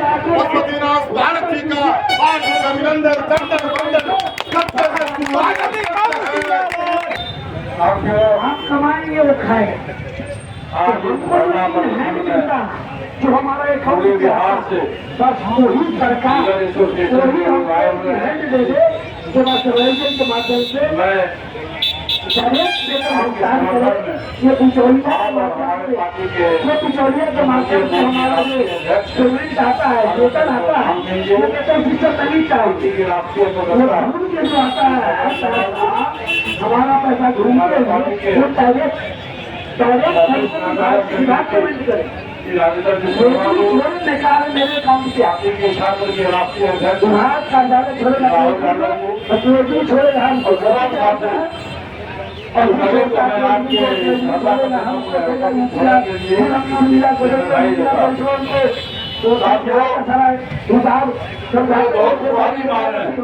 पशुपतिनाथ भारत जी का हार्दिक अभिनंदन दंडन वंदन करते हैं। आप कमाएंगे वो खाएंगे, हमको जो है नहीं मिलता, जो हमारा अकाउंट से बस वही सरकार वही हमको हैंड दे दे, जो ऑर्गेनाइजेशन के माध्यम से भुगतान करे। ये बिचौलिया के माध्यम से हमारा जो पेमेंट आता है, वेतन आता है, ये वेतन सिस्टम नहीं चाहिए। वो घूम के जो आता है हमारा पैसा घूम के वो डायरेक्ट विभाग पेमेंट करे। निकाल मेरे अकाउंट से विभाग का ज्यादा छोड़े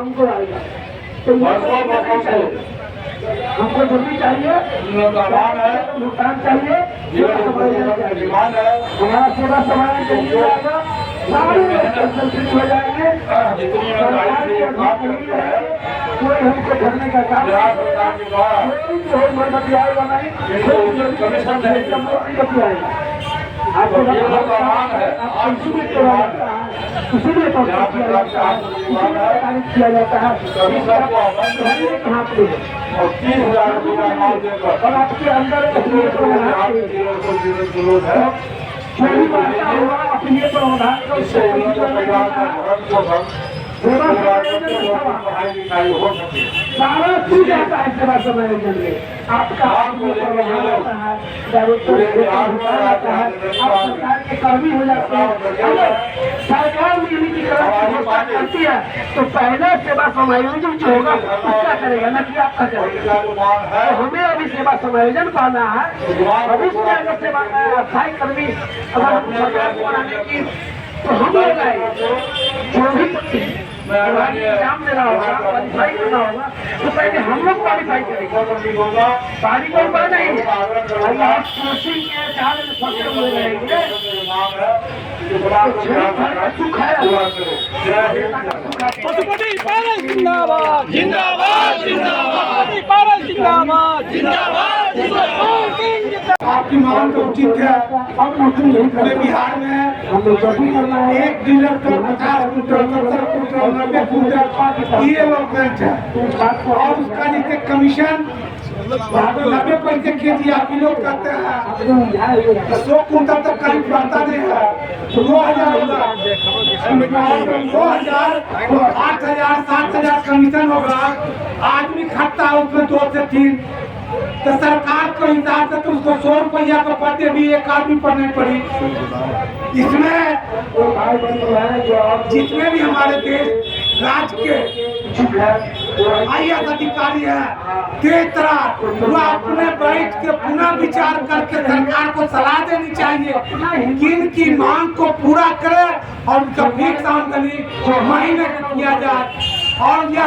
हमको और हमको जो भी चाहिए भुगतान चाहिए, हमारा सेवा समाधान चाहिए सारे हो जाएंगे। कोई हमको भरने का काम बतियाएगा नहीं, बतियाएगा आपको इसीलिए किया जाता है। कहाँ पे और आपके अंदर चोरी मारता हुआ अपने प्रावधान को सारा चीज आता है सेवा समायोजन में। आपका डायरेक्टर आता है, आप सरकार के कर्मी हो जाते हैं। अगर सरकार निजीकरण की घोषणा करती है तो पहले सेवा समायोजन जो होगा उसका करेगा, न कि आपका करेगा। तो हमें अभी सेवा समायोजन पाना है। भविष्य में अगर सेवा स्थायी कर्मी अगर सरकार को बनाने की तो हम लोग आएंगे, जो भी एग्जाम देना होगा, क्वालिफाई करना होगा, तो पहले हम लोग क्वालिफाई करेंगे। पानी को पाना ही आप कोचिंग के चाल में फंसे हुए रहेंगे सुख है। पशुपति पालन जिंदाबाद जिंदाबाद जिंदाबाद, पालन जिंदाबाद जिंदाबाद जिंदाबाद। आपकी मांग तो उचित है। अब पूरे बिहार में हम लोग सभी करना है, एक डीलर को 50 कुंटल 70 कुंटल 90 कुंटल ये लोगमेंट है और उसका जैसे कमीशन 90 पैसे खेती आप लोग करते हैं। 100 कुंटल तक कहीं पड़ता नहीं है, 2000 8,000 7,000 कमीशन होगा। आदमी खाता है उसमें 2 से 3, तो सरकार के हिसाब से तो उसको 100 रुपया का पट्टे भी एक आदमी पर नहीं पड़ी। इसमें जितने भी हमारे देश राज्य के IAS अधिकारी है तेज तरह वो अपने बैठ के पुनः विचार करके सरकार को सलाह देनी चाहिए कि इनकी मांग को पूरा करे और उनका फिक्स आमदनी महीने में किया जाए। और यह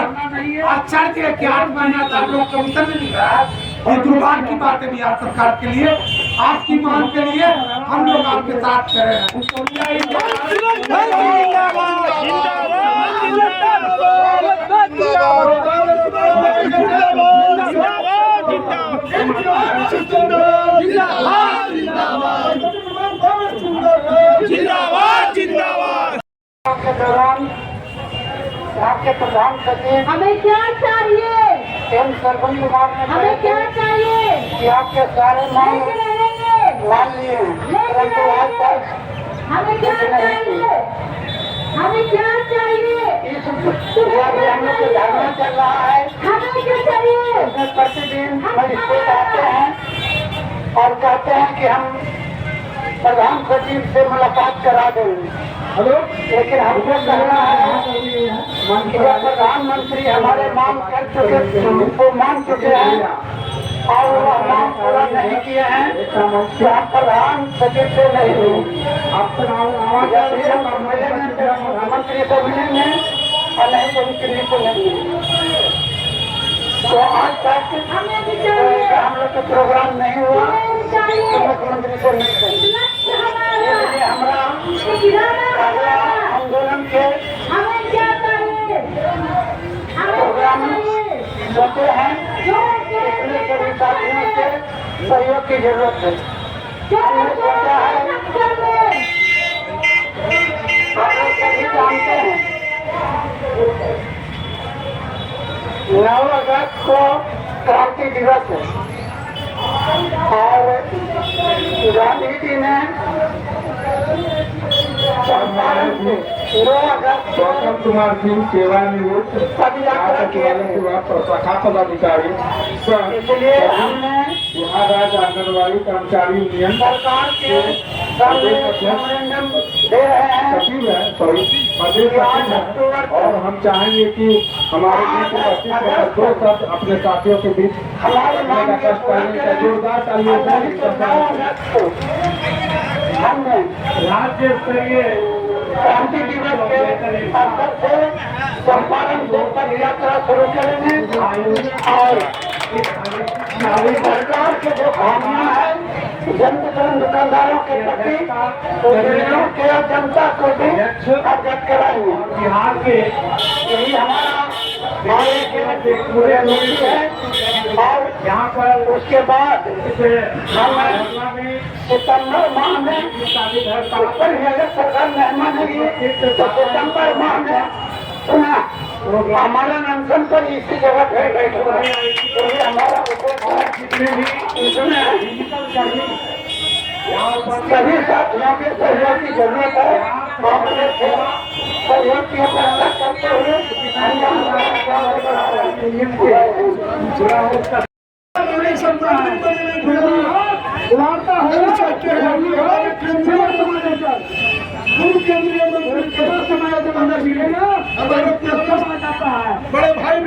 अच्छा कि 8 महीना तक लोग कमीशन में नहीं रहा, ये दुर्भाग्य की बात है बिहार सरकार के लिए। आपकी मांग के लिए हम लोग आपके साथ खड़े हैं। के दौरान आपके प्रधान सचिव हमें क्या चाहिए, एम सरवन कुमार ने हमें क्या चाहिए कि आपके सारे मांग मान लिए, परंतु आज तक हमें क्या चाहिए, हमें क्या चाहिए, इस अभियान में धरना चल रहा है। हमें क्या चाहिए। उसमें प्रतिदिन मजिस्ट्रेट आते हैं और कहते हैं कि हम प्रधान सचिव से मुलाकात करा देंगे। लेकिन हमको कहना है कि प्रधानमंत्री हमारे मांग कर चुके, वो मान चुके हैं और वो मांग पूरा नहीं किए हैं कि हम प्रधान सचिव से नहीं मिलेंगे। प्रधानमंत्री से मिलेंगे और नहीं तो मुख्यमंत्री को नहीं मिलेंगे। तो आज तक हम लोग का प्रोग्राम नहीं हुआ तो मुख्यमंत्री को नहीं चाहिए। हमारा हम सोचे हैं इसमें सभी साथियों से सहयोग की जरूरत है। हमने सोचा है, आप लोग सभी जानते हैं 9 अगस्त को क्रांति दिवस है और गांधी जी ने 2 अगस्त गौतम कुमार सिंह सेवानिवृत्त पद यात्रा किए थे। शाखा पदाधिकारी इसलिए हमने बिहार राज्य आंगनबाड़ी कर्मचारी यूनियन सरकार के सामने मेमोरेंडम दे रहे हैं सचिव है, सॉरी प्रदेश सचिव है, और हम चाहेंगे कि हमारे बीच उपस्थित होकर 2 शब्द अपने साथियों के बीच हमारे मांग के जोरदार तालियों से हमने राज्य स्तरीय क्रांति दिवस के अवसर से चंपारण से पद यात्रा शुरू करेंगे और सरकार के जो खामियां है जनता दुकानदारों के प्रति गरीबों के जनता को भी अवगत कराएंगे। बिहार के यही हमारा मांगे के पूरे नीति है और यहाँ पर उसके बाद हम सितंबर माह में ऊपर अगर सरकार मेहमान है तो सितंबर माह में सुना हमारा अनशन पर इसी जगह फिर बैठे हुए हैं। क्योंकि हमारा जितने भी सभी साथियों के सहयोग की जरूरत है। हमने सहयोग की अपेक्षा करते हुए केंद्रीय मंत्री बड़े भाई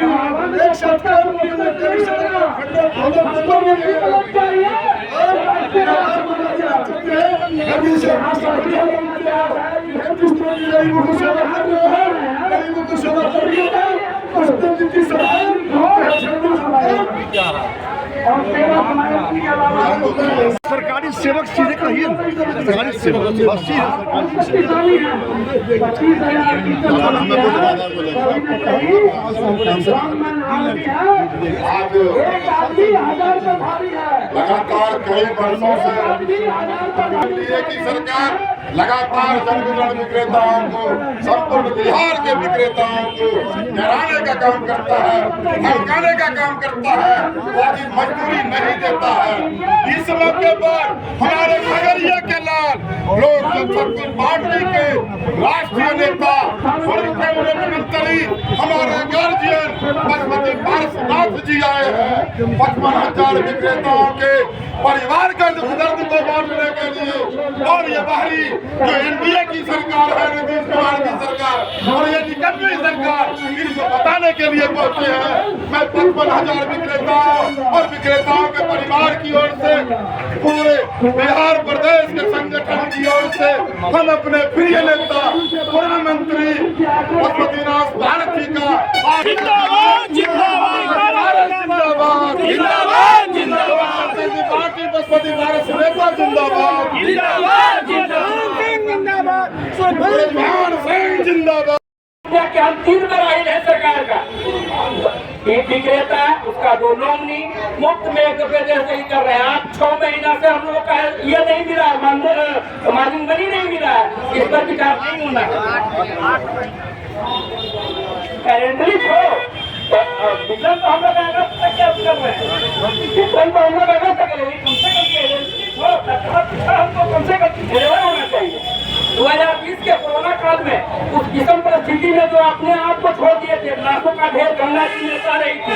सरकारी सेवक सीधे कहिए सरकारी सेवक बस्ती है लगातार कई वर्षों से की सरकार लगातार जन वितरण विक्रेताओं को, संपूर्ण बिहार के विक्रेताओं को डराने का काम करता है, धमकाने का काम करता है, उनकी मजदूरी नहीं देता है। इस मौके पर हमारे खगड़िया के लाल लोक जनशक्ति पार्टी के राष्ट्रीय नेता और कैबिनेट मंत्री हमारे गार्जियन पशुपति पार्श्वनाथ जी आए हैं 55,000 विक्रेताओं के परिवार का दर्द को बांटने के लिए। और ये बाहरी जो एनडीए की सरकार है, नीतीश कुमार की सरकार और ये निकटवी सरकार, इनको बताने के लिए पहुंचे हैं। मैं 55,000 विक्रेताओं और विक्रेताओं के परिवार की ओर से पूरे बिहार प्रदेश के संगठन की ओर से हम अपने प्रिय नेता पूर्व मंत्री पशुपतिनाथ भारती का जिंदाबाद जिंदाबाद जिंदाबाद जिंदाबाद जिंदाबाद पार्टी पशुपति भारत नेता जिंदाबाद जिंदाबाद जिंदाबाद सिंह जिंदाबाद। कि हम 3 मराइल है सरकार का। एक विक्रेता है, उसका 2 नॉमिनी मुफ्त में 1 रुपये जैसे ही कर रहे हैं। आप 6 महीना से हम लोग का ये नहीं मिला, मार्जिन मनी नहीं मिला है, इस पर विचार नहीं होना है। करेंटली वितरण तो हम लोग अगस्त तक क्या कर रहे हैं, वितरण तो हम लोग अगस्त तक कम से हमको कम से कम डिलीवर होना चाहिए। 2020 के कोरोना काल में उस विषम परिस्थिति में जो अपने आप को छोड़ दिए थे, लाखों का ढेर गंगा जी में आ रही थी,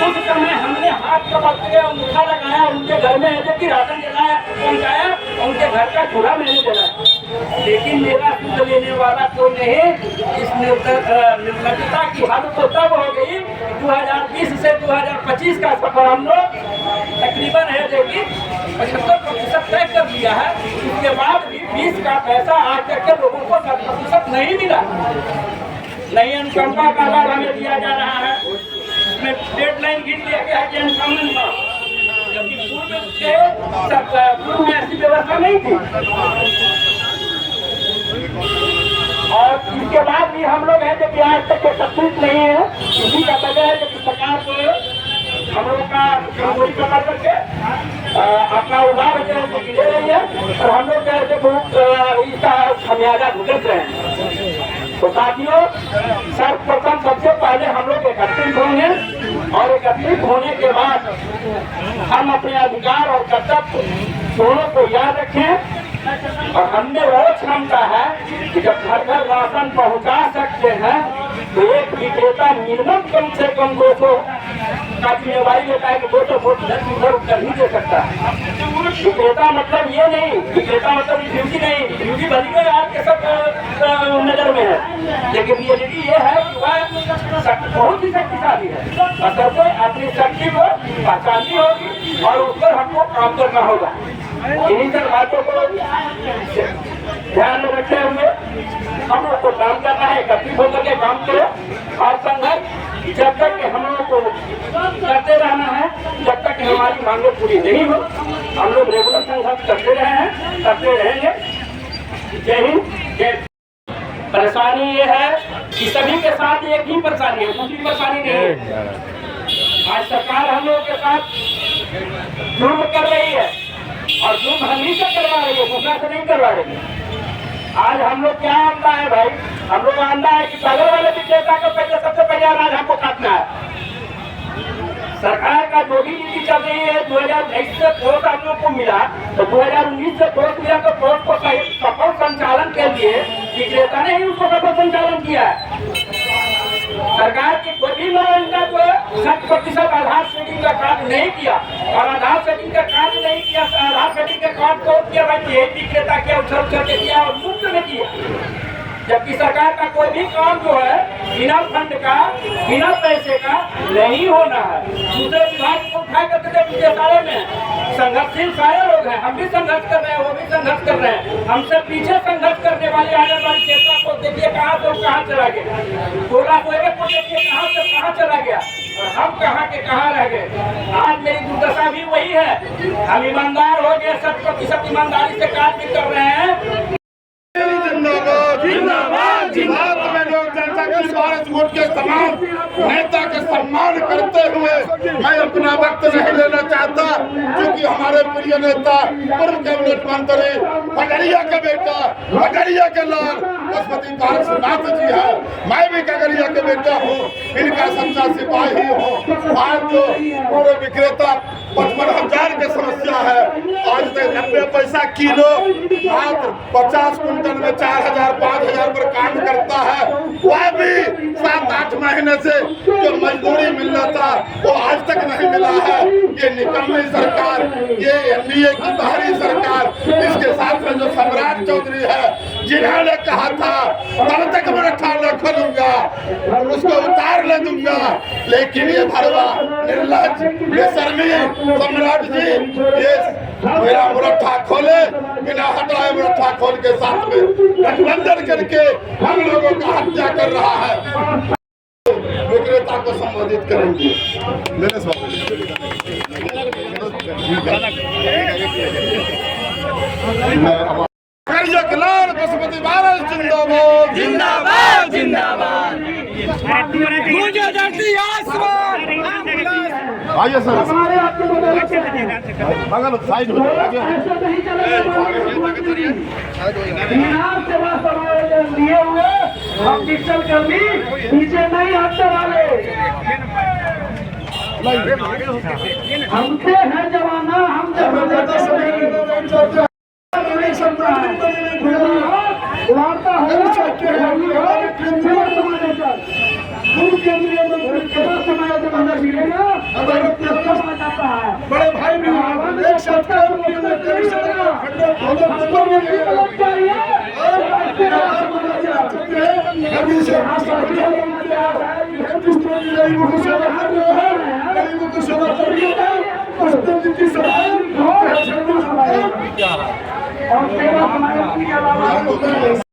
उस समय हमने हाथ पकड़ के अंगूठा लगाया, उनके घर में जबकि राशन जलाया पहुंचाया, उनके घर का चूल्हा मैंने जलाया। लेकिन मेरा शुद्ध लेने वाला कोई नहीं। इस निर्लजता की हद तो तब हो गई 2020 से 2025 का सफर हम लोग तकरीबन है लेकिन 75% तय कर लिया है। इसके बाद भी 20 का पैसा आज तक के लोगों को 100% नहीं मिला। नई अनुकंपा का लाभ हमें दिया जा रहा है, इसमें डेडलाइन गिन दिया गया है अनुकंपन का, जबकि पूर्व में ऐसी व्यवस्था नहीं थी। और इसके बाद भी ही हम लोग हैं जो आज तक एकत्रित नहीं है। इसी का वजह है कि सरकार को हम लोग का कोई प्रकार करके अपना उधार ले रही है और हम लोग कैसे बहुत इसका खमियाजा भुगत रहे हैं। तो साथियों, सर्वप्रथम सबसे पहले हम लोग एकत्रित होंगे और एकत्रित होने के बाद हम अपने अधिकार और कर्तव्य दोनों को याद रखें। और हमने वो क्षमता है कि जब घर घर राशन पहुंचा सकते हैं तो एक विक्रेता मिनिमम कम से कम 200 का जिम्मेवारी लेता है कि 200 वोट कर ही दे सकता है। विक्रेता मतलब ये नहीं, विक्रेता मतलब ड्यूटी नहीं, ड्यूटी भली में आपके सब नजर में है, लेकिन रियलिटी ये है कि वह बहुत ही शक्तिशाली है। असल में अपनी शक्ति को पहचाननी होगी और उस पर हमको काम करना होगा। इन्हीं सब बातों को ध्यान में रखते हुए हम लोग को काम करना है, एकत्रित होकर के काम करो और संघर्ष जब तक कि हम लोग को करते रहना है, जब तक हमारी मांगें पूरी नहीं हो हम लोग रेगुलर संघर्ष करते रहे हैं, करते रहेंगे। जय हिंद, जय। परेशानी ये है कि सभी के साथ एक ही परेशानी है, दूसरी परेशानी नहीं है। आज सरकार हम लोगों के साथ जुर्म कर रही है और जुर्म हम ही से करवा रही है, दूसरा से नहीं करवा रही है। आज हम लोग क्या आंदा है भाई, हम लोग आंदा है कि बगल वाले विक्रेता को पहले सबसे पहले अनाज हमको काटना है। सरकार का जो भी नीति चल रही है 2022 से वोट हम लोग को मिला तो 2019 से वोट मिला तो वोट को सफल संचालन के लिए विक्रेता ने ही उसको सफल संचालन किया है। सरकार की कोई भी योजना को 100% आधार सेटिंग का कार्य नहीं किया और आधार सेटिंग का कार्य नहीं किया, आधार सेटिंग का कार्य तो किया भाई विक्रेता किया, उछल के किया और मुफ्त में किया। जबकि सरकार का कोई भी काम जो है बिना फंड का, बिना पैसे का नहीं होना है। दूसरे विभाग को उठा करके सारे में संघर्षशील सारे लोग हैं, हम भी संघर्ष कर रहे हैं, वो भी संघर्ष कर रहे हैं। हमसे पीछे संघर्ष करने वाले आने वाली चेतना को देखिए कहाँ से कहाँ चला गया, गोला कोयले को देखिए कहाँ से कहाँ चला गया और हम कहाँ के कहाँ रह गए। आज मेरी दुर्दशा भी वही है। हम ईमानदार हो गए, 100% ईमानदारी से कार्य भी कर रहे हैं। जिंदाबाद जिंदाबाद में लोक जनता की स्वार्थ वोट के समान नेता के सम्मान करते हुए मैं अपना वक्त नहीं लेना चाहता, क्योंकि हमारे प्रिय नेता पूर्व कैबिनेट मंत्री खगड़िया के बेटा, खगड़िया के लाल पशुपति पारसनाथ जी है। मैं भी खगड़िया के बेटा हूँ, इनका सच्चा सिपाही हूँ। आज जो पूरे विक्रेता 55,000 की समस्या है, आज तक 90 पैसा किलो मात्र 50 कुंटल में 4,000 5,000 पर काम करता है। वह भी 7-8 महीने से जो मजदूरी मिलना था वो आज तक नहीं मिला है। ये निकम्मी सरकार, ये एनडीए की बाहरी सरकार, इसके साथ में जो सम्राट चौधरी है जिन्होंने कहा था तब तक मैं खाना खोलूंगा और उसको उतार ले दूंगा, लेकिन ये भरवा निर्लज बेशर्मी सम्राट जी ये मेरा मुरट्ठा खोले, बिना हटाए मुरट्ठा खोल के साथ में गठबंधन करके हम लोगों का हत्या कर रहा है। विक्रेता को संबोधित करेंगे मेरे पशुपति भारत जिंदाबाद जिंदाबाद जिंदाबाद। गूंजे धरती आसमान। आइए सर, बगल साइड हो ऐसा नहीं चलेगा। सेवा समायोजन लिए हुए हम डिजिटल कर्मी नीचे नहीं हटने वाले। हमसे है जमाना, हम वार्ता बड़े भाई और सेवा समाज के अलावा